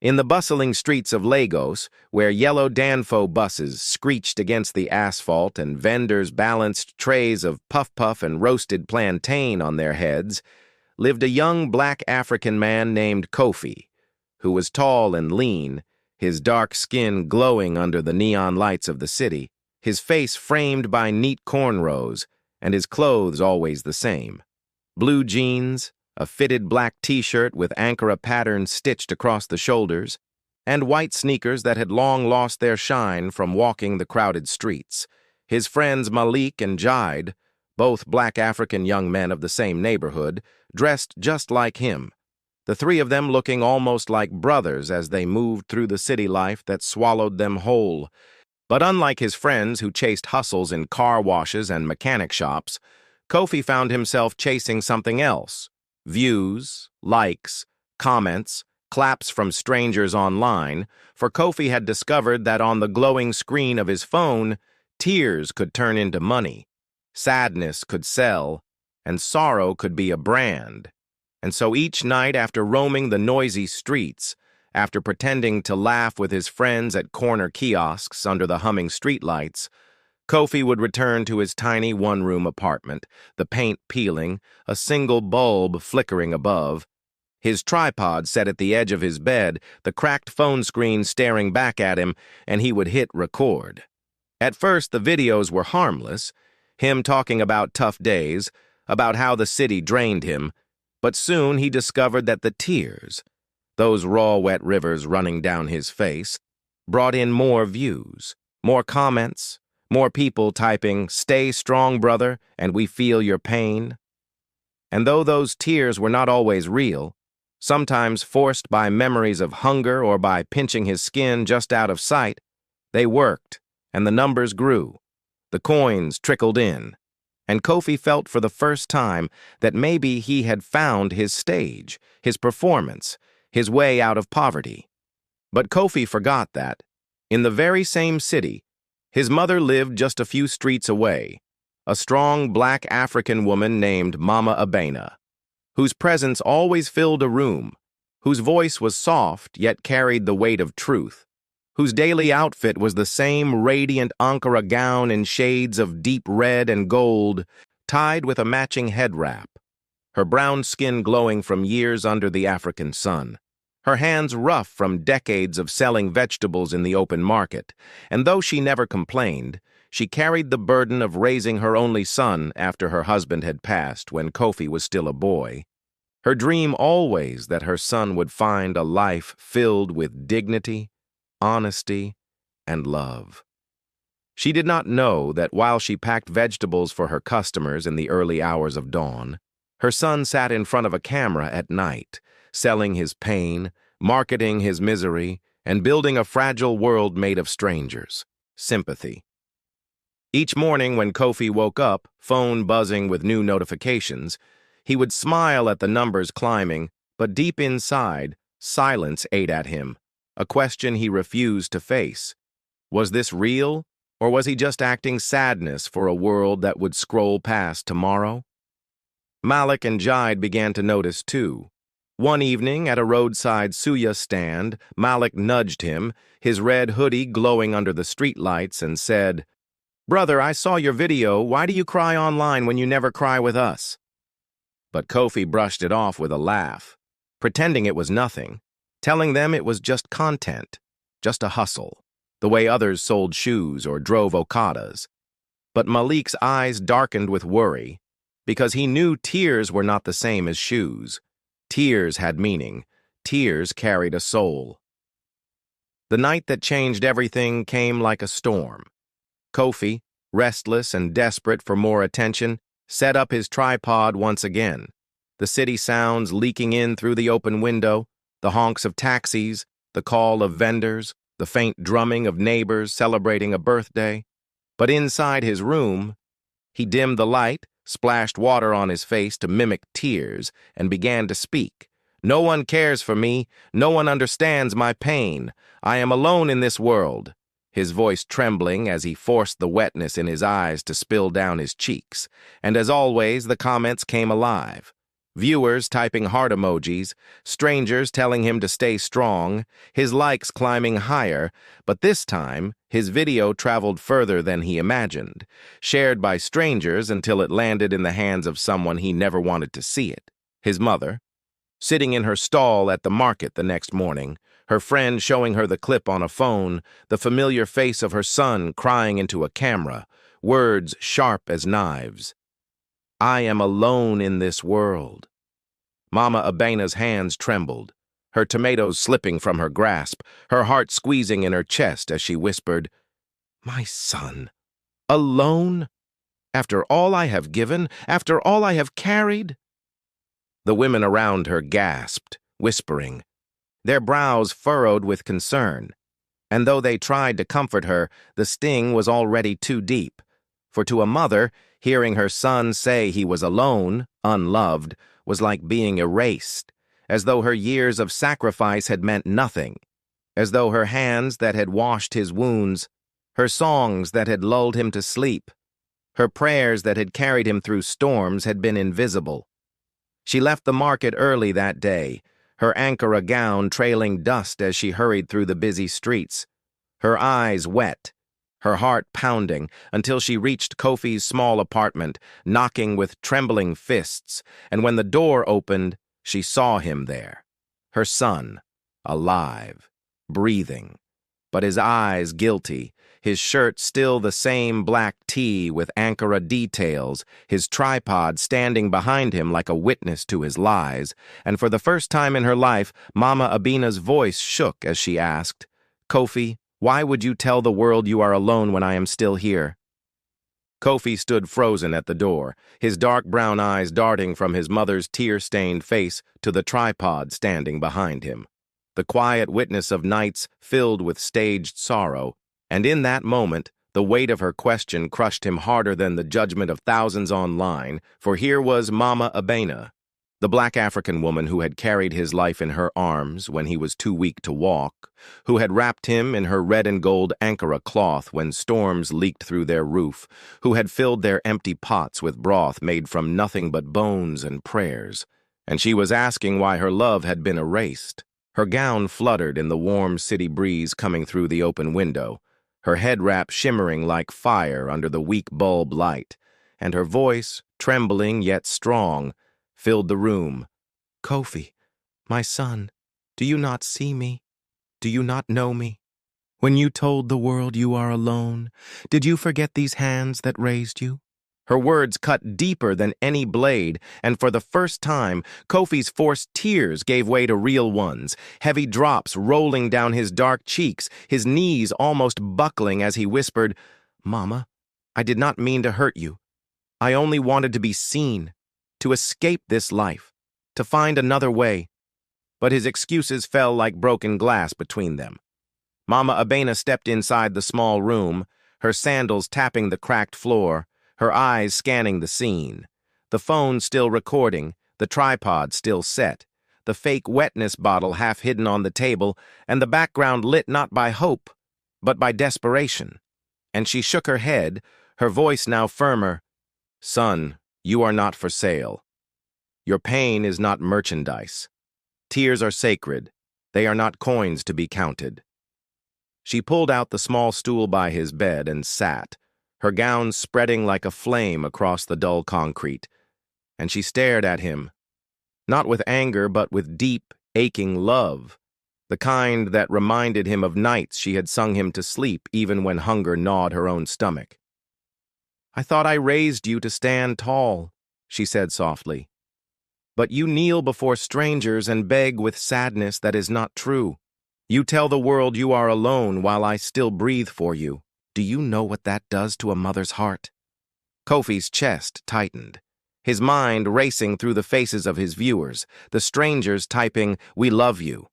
In the bustling streets of Lagos, where yellow Danfo buses screeched against the asphalt and vendors balanced trays of puff-puff and roasted plantain on their heads, lived a young black African man named Kofi, who was tall and lean, his dark skin glowing under the neon lights of the city, his face framed by neat cornrows, and his clothes always the same. Blue jeans, a fitted black t-shirt with Ankara patterns stitched across the shoulders, and white sneakers that had long lost their shine from walking the crowded streets. His friends Malik and Jide, both black African young men of the same neighborhood, dressed just like him, the three of them looking almost like brothers as they moved through the city life that swallowed them whole. But unlike his friends who chased hustles in car washes and mechanic shops, Kofi found himself chasing something else. Views, likes, comments, claps from strangers online, for Kofi had discovered that on the glowing screen of his phone, tears could turn into money, sadness could sell, and sorrow could be a brand. And so each night after roaming the noisy streets, after pretending to laugh with his friends at corner kiosks under the humming streetlights, Kofi would return to his tiny one-room apartment, the paint peeling, a single bulb flickering above, his tripod set at the edge of his bed, the cracked phone screen staring back at him, and he would hit record. At first, the videos were harmless, him talking about tough days, about how the city drained him, but soon he discovered that the tears, those raw, wet rivers running down his face, brought in more views, more comments, more people typing, "Stay strong, brother, and we feel your pain." And though those tears were not always real, sometimes forced by memories of hunger or by pinching his skin just out of sight, they worked, and the numbers grew. The coins trickled in, and Kofi felt for the first time that maybe he had found his stage, his performance, his way out of poverty. But Kofi forgot that, in the very same city, his mother lived just a few streets away, a strong black African woman named Mama Abena, whose presence always filled a room, whose voice was soft yet carried the weight of truth, whose daily outfit was the same radiant Ankara gown in shades of deep red and gold, tied with a matching head wrap, her brown skin glowing from years under the African sun, her hands rough from decades of selling vegetables in the open market, and though she never complained, she carried the burden of raising her only son after her husband had passed when Kofi was still a boy. Her dream always that her son would find a life filled with dignity, honesty, and love. She did not know that while she packed vegetables for her customers in the early hours of dawn, her son sat in front of a camera at night, selling his pain, marketing his misery, and building a fragile world made of strangers, sympathy. Each morning when Kofi woke up, phone buzzing with new notifications, he would smile at the numbers climbing, but deep inside, silence ate at him, a question he refused to face. Was this real, or was he just acting sadness for a world that would scroll past tomorrow? Malik and Jide began to notice too. One evening, at a roadside suya stand, Malik nudged him, his red hoodie glowing under the streetlights, and said, "Brother, I saw your video. Why do you cry online when you never cry with us?" But Kofi brushed it off with a laugh, pretending it was nothing, telling them it was just content, just a hustle, the way others sold shoes or drove Okadas. But Malik's eyes darkened with worry, because he knew tears were not the same as shoes. Tears had meaning. Tears carried a soul. The night that changed everything came like a storm. Kofi, restless and desperate for more attention, set up his tripod once again. The city sounds leaking in through the open window, the honks of taxis, the call of vendors, the faint drumming of neighbors celebrating a birthday. But inside his room, he dimmed the light, splashed water on his face to mimic tears, and began to speak. "No one cares for me. No one understands my pain. I am alone in this world," his voice trembling as he forced the wetness in his eyes to spill down his cheeks. And as always, the comments came alive. Viewers typing heart emojis, strangers telling him to stay strong, his likes climbing higher, but this time, his video traveled further than he imagined, shared by strangers until it landed in the hands of someone he never wanted to see it, his mother. Sitting in her stall at the market the next morning, her friend showing her the clip on a phone, the familiar face of her son crying into a camera, words sharp as knives. I am alone in this world. Mama Abena's hands trembled, her tomatoes slipping from her grasp, her heart squeezing in her chest as she whispered, My son, alone? After all I have given, after all I have carried? The women around her gasped, whispering, their brows furrowed with concern. And though they tried to comfort her, the sting was already too deep. For to a mother, hearing her son say he was alone, unloved, was like being erased, as though her years of sacrifice had meant nothing, as though her hands that had washed his wounds, her songs that had lulled him to sleep, her prayers that had carried him through storms had been invisible. She left the market early that day, her Ankara gown trailing dust as she hurried through the busy streets, her eyes wet, her heart pounding, until she reached Kofi's small apartment, knocking with trembling fists, and when the door opened, she saw him there, her son, alive, breathing, but his eyes guilty, his shirt still the same black tee with Ankara details, his tripod standing behind him like a witness to his lies, and for the first time in her life, Mama Abena's voice shook as she asked, Kofi, why would you tell the world you are alone when I am still here? Kofi stood frozen at the door, his dark brown eyes darting from his mother's tear-stained face to the tripod standing behind him. The quiet witness of nights filled with staged sorrow, and in that moment, the weight of her question crushed him harder than the judgment of thousands online, for here was Mama Abena, the black African woman who had carried his life in her arms when he was too weak to walk, who had wrapped him in her red and gold Ankara cloth when storms leaked through their roof, who had filled their empty pots with broth made from nothing but bones and prayers, and she was asking why her love had been erased. Her gown fluttered in the warm city breeze coming through the open window, her head wrap shimmering like fire under the weak bulb light, and her voice, trembling yet strong, filled the room. Kofi, my son, do you not see me? Do you not know me? When you told the world you are alone, did you forget these hands that raised you? Her words cut deeper than any blade, and for the first time, Kofi's forced tears gave way to real ones, heavy drops rolling down his dark cheeks, his knees almost buckling as he whispered, Mama, I did not mean to hurt you. I only wanted to be seen, to escape this life, to find another way. But his excuses fell like broken glass between them. Mama Abena stepped inside the small room, her sandals tapping the cracked floor, her eyes scanning the scene. The phone still recording, the tripod still set, the fake wetness bottle half hidden on the table, and the background lit not by hope, but by desperation. And she shook her head, her voice now firmer. Son, you are not for sale. Your pain is not merchandise. Tears are sacred. They are not coins to be counted. She pulled out the small stool by his bed and sat, her gown spreading like a flame across the dull concrete, and she stared at him, not with anger but with deep, aching love, the kind that reminded him of nights she had sung him to sleep even when hunger gnawed her own stomach. I thought I raised you to stand tall, she said softly. But you kneel before strangers and beg with sadness that is not true. You tell the world you are alone while I still breathe for you. Do you know what that does to a mother's heart? Kofi's chest tightened, his mind racing through the faces of his viewers, the strangers typing, "We love you."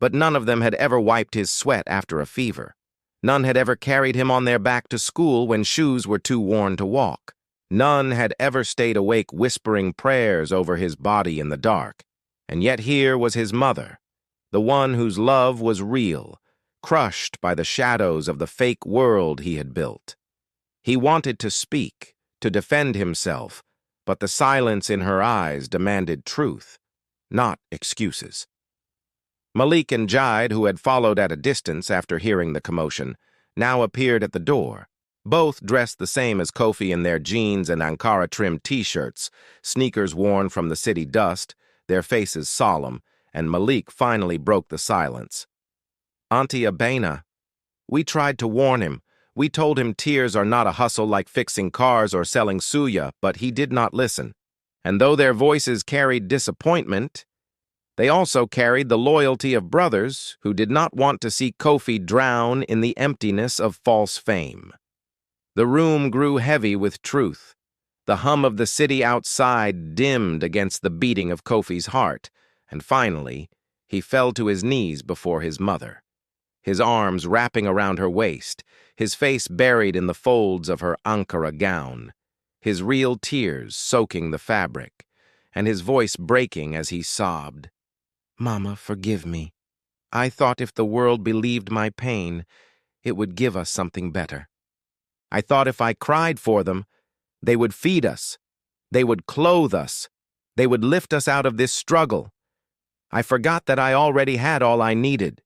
But none of them had ever wiped his sweat after a fever. None had ever carried him on their back to school when shoes were too worn to walk. None had ever stayed awake whispering prayers over his body in the dark. And yet here was his mother, the one whose love was real, crushed by the shadows of the fake world he had built. He wanted to speak, to defend himself, but the silence in her eyes demanded truth, not excuses. Malik and Jide, who had followed at a distance after hearing the commotion, now appeared at the door, both dressed the same as Kofi in their jeans and Ankara-trimmed t-shirts, sneakers worn from the city dust, their faces solemn, and Malik finally broke the silence. "Auntie Abena, we tried to warn him. We told him tears are not a hustle like fixing cars or selling suya, but he did not listen. And though their voices carried disappointment, they also carried the loyalty of brothers who did not want to see Kofi drown in the emptiness of false fame." The room grew heavy with truth. The hum of the city outside dimmed against the beating of Kofi's heart, and finally, he fell to his knees before his mother, his arms wrapping around her waist, his face buried in the folds of her Ankara gown, his real tears soaking the fabric, and his voice breaking as he sobbed. "Mama, forgive me. I thought if the world believed my pain, it would give us something better. I thought if I cried for them, they would feed us, they would clothe us, they would lift us out of this struggle. I forgot that I already had all I needed.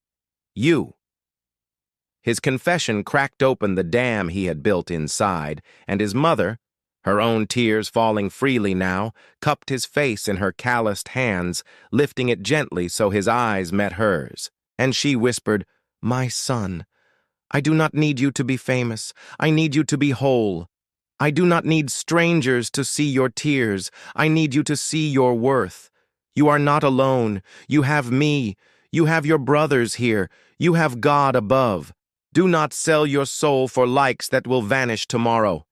You." His confession cracked open the dam he had built inside, and his mother, her own tears falling freely now, cupped his face in her calloused hands, lifting it gently so his eyes met hers, and she whispered, "My son, I do not need you to be famous. I need you to be whole. I do not need strangers to see your tears. I need you to see your worth. You are not alone. You have me. You have your brothers here. You have God above. Do not sell your soul for likes that will vanish tomorrow."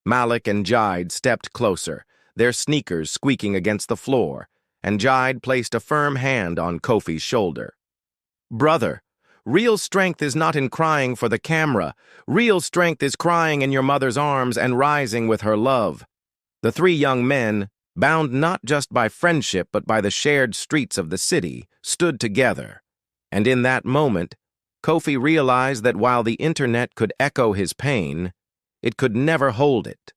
Malik and Jide stepped closer, their sneakers squeaking against the floor, and Jide placed a firm hand on Kofi's shoulder. "Brother, real strength is not in crying for the camera. Real strength is crying in your mother's arms and rising with her love." The three young men, bound not just by friendship but by the shared streets of the city, stood together. And in that moment, Kofi realized that while the internet could echo his pain, it could never hold it.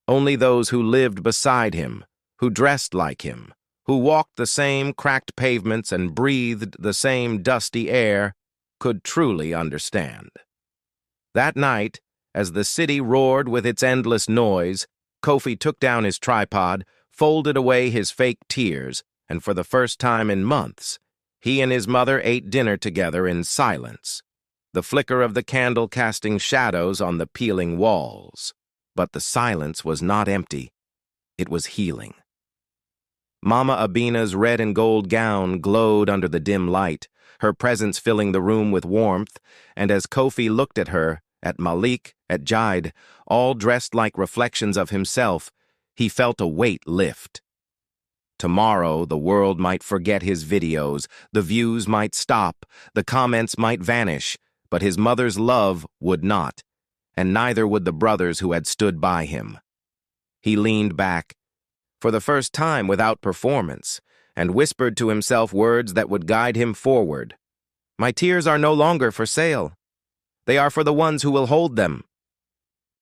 Only those who lived beside him, who dressed like him, who walked the same cracked pavements and breathed the same dusty air, could truly understand. That night, as the city roared with its endless noise, Kofi took down his tripod, folded away his fake tears, and for the first time in months, he and his mother ate dinner together in silence, the flicker of the candle casting shadows on the peeling walls. But the silence was not empty. It was healing. Mama Abina's red and gold gown glowed under the dim light, her presence filling the room with warmth, and as Kofi looked at her, at Malik, at Jide, all dressed like reflections of himself, he felt a weight lift. Tomorrow, the world might forget his videos, the views might stop, the comments might vanish, but his mother's love would not, and neither would the brothers who had stood by him. He leaned back, for the first time without performance, and whispered to himself words that would guide him forward. "My tears are no longer for sale. They are for the ones who will hold them.